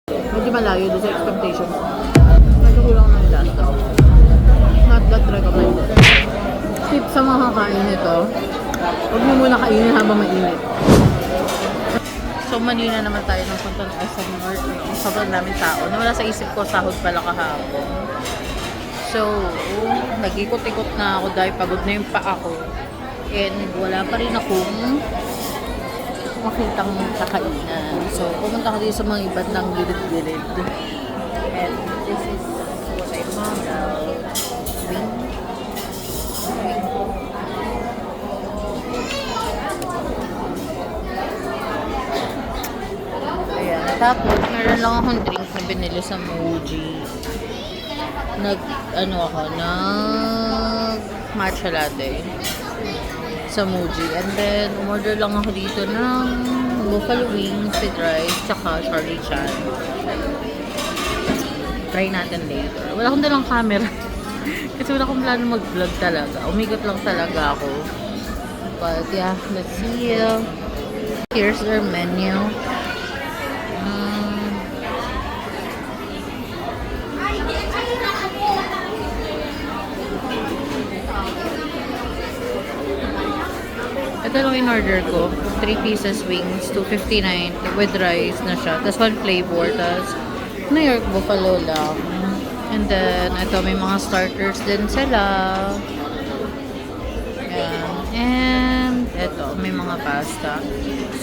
Medyo malayo doon sa expectation ko. Medyo kulang na yung lasa. Not that recommended. Tip sa mga kakain nito, huwag mo muna kainin habang mainit. So, manina naman tayo ng punta ng SMR. Sobrang daming tao. Nawala sa isip ko, sahod pala kahapon. So, nag-ikot-ikot na ako dahil pagod na yung paa ko. And wala pa rin akong makitang kakainan. So, pumunta ko dito sa mga iba't ng gilid-gilid. And this is what I found out. Ayan. Tapos, meron lang akong drink na binili sa Muji. Nag matcha latte sa Muji. And then, umorder lang ako dito ng buffalo wings with rice, tsaka Charlie Chan. Try natin later. Wala akong dalang camera. Kasi wala akong plano mag-vlog talaga. Umigot lang talaga ako. But yeah, let's see. Here's their menu. Ito lang in-order ko. 3 pieces wings, $2.59 with rice na siya. Tapos 1 flavor. Tapos New York Buffalo lang. And then, ito may mga starters din sila. Ayan. And ito, may mga pasta.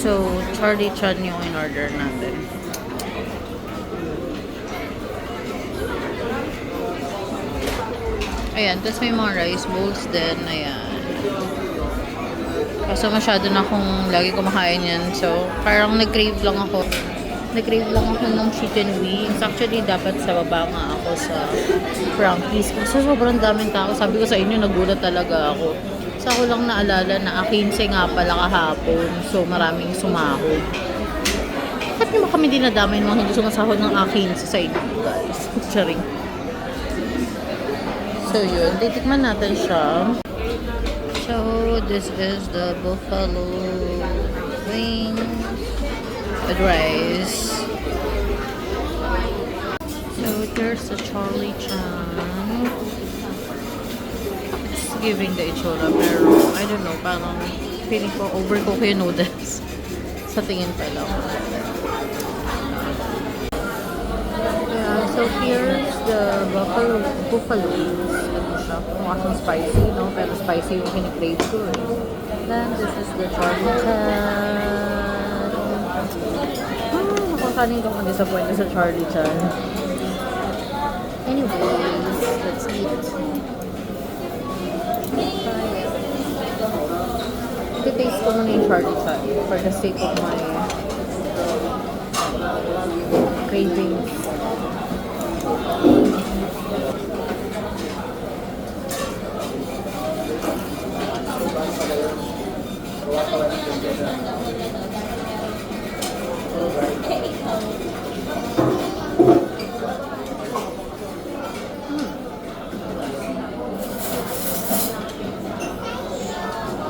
So, Charlie Chan yung in-order natin. Ayan. Tapos may mga rice bowls din. Ayan. Kaso masyado na akong lagi kumakain yan. So, parang nag-crave lang ako. Nag-crave lang ako ng chicken wings. Actually, dapat sa baba nga ako sa Frankie's. Kasi sobrang daming tao. Sabi ko sa inyo, nagulat talaga ako. So, ako lang naalala na 15 nga pala kahapon. So, maraming sumahod. Bakit nyo ba kami dinadamay ng mga hindi sumasahod ng 15 sa inyo, guys? Charing. So, yun. Titikman natin siya. So, this is the buffalo wings with rice. So, here's the Charlie Chan. It's giving the itsura, pero I don't know, parang feeling ko overcook yung noodles. Sa tingin pa lang. Yeah, so here's the buffalo wings. Mukha siyang spicy, no? Pero spicy yung kinikrave ko. Then, this is the Charlie Chan. Nakakanin ko ma-disappoint sa Charlie Chan. Anyways, let's eat. I-taste ko muna yung Charlie Chan for the sake of my cravings.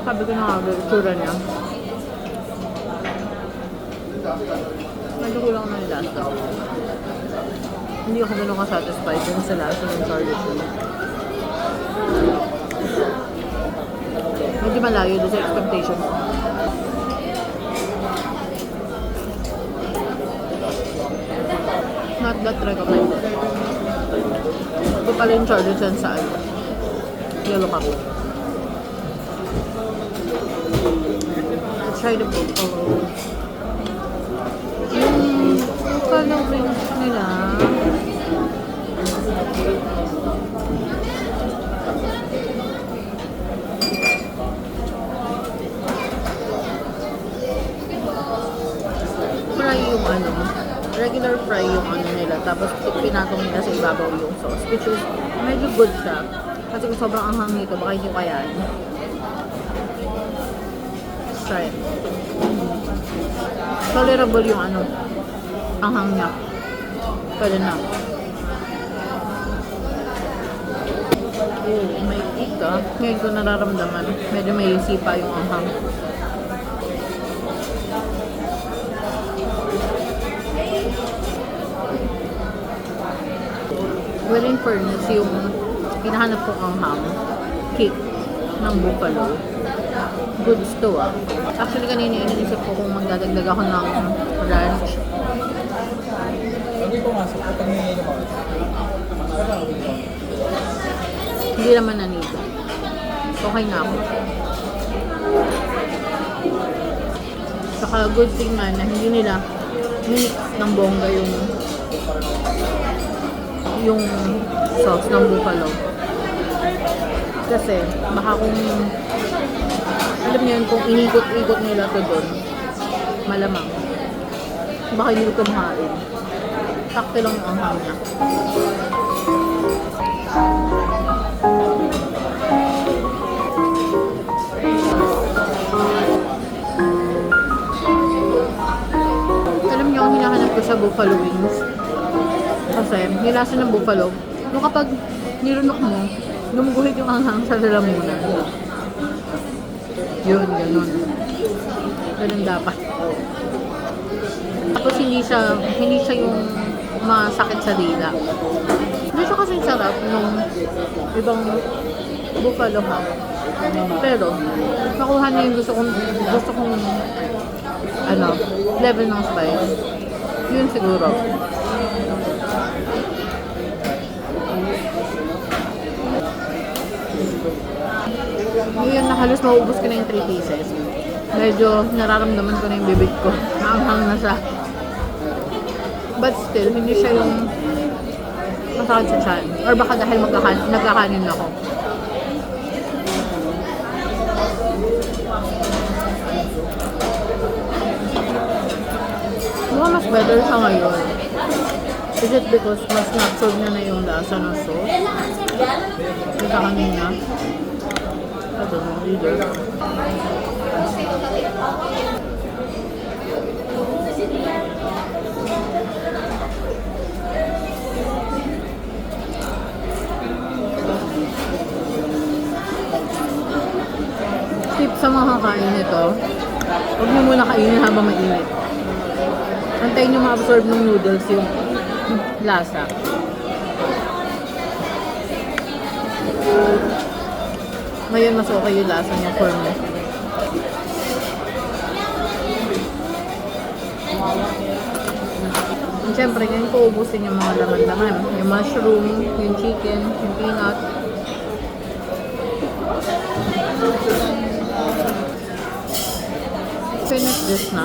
Sabi ko na nga, itsura niya. Medyo kulang na yung lasa. Hindi ako ganun ka-satisfied dun sa lasa ng Charlie Chan. Medyo malayo doon sa expectation ko. Not that recommended. Ito pala yung Charlie Chan sa Yellow Cup. Let's try the buffalo. Yung buffalo wings nila. Fry yung regular fry yung nila. Tapos pinatong nila sa ibabaw yung sauce. Which is medyo good siya. Kasi kung sobrang anghang nito, baka hindi kayaan. Try it. Tolerable yung anghang niya. Pwede na. Oh, may ika. Ngayon ko nararamdaman. Medyo may sipa yung anghang. Well, in fairness, yung hinahanap ko ang ham, cake ng buffalo. Goods to ah. Actually, kanina iniisip ko kung magdadagdag ako ng ranch. Hindi pumasok kapag may lumakas. Hindi naman nanito. Okay na ako. Saka good thing nga na hindi nila mix ng bongga yung sauce ng buffalo. Kasi baka kung alam niyo yun, kung inikot-ikot nila to doon, malamang baka hindi ko kumain. Sakto lang ang ham niya. Alam niyo ang hinahanap ko sa buffalo wings? Kasi yung lasa ng buffalo, nung kapag nilunok mo, lumuguhit yung anghang sa lalamunan. Yun, ganun. Ganun dapat. Tapos hindi siya yung masakit sa dila. Hindi siya kasing sarap nung ibang buffalo ham. Pero, nakuha niya yung gusto kong level ng spice. Yun siguro. Ngayon na halos maubos ko na yung 3 pieces. Medyo nararamdaman ko na yung bibig ko. Maanghang na siya. But still, hindi siya yung masakit sa tiyan. Or baka dahil nagkakanin ako. Mukhang mas better siya ngayon. Is it because mas na-absorb na yung lasa ng sauce? Nagkakanin na. I don't know either. Tip sa mga kakain nito, huwag niyo muna kainin habang mainit. Antayin niyo ma-absorb ng noodles yung lasa. Ngayon mas okay yung lasa niya for me. And syempre, ngayon ko ubusin yung mga laman-laman. Yung mushroom, yung chicken, yung peanut. Finish this na.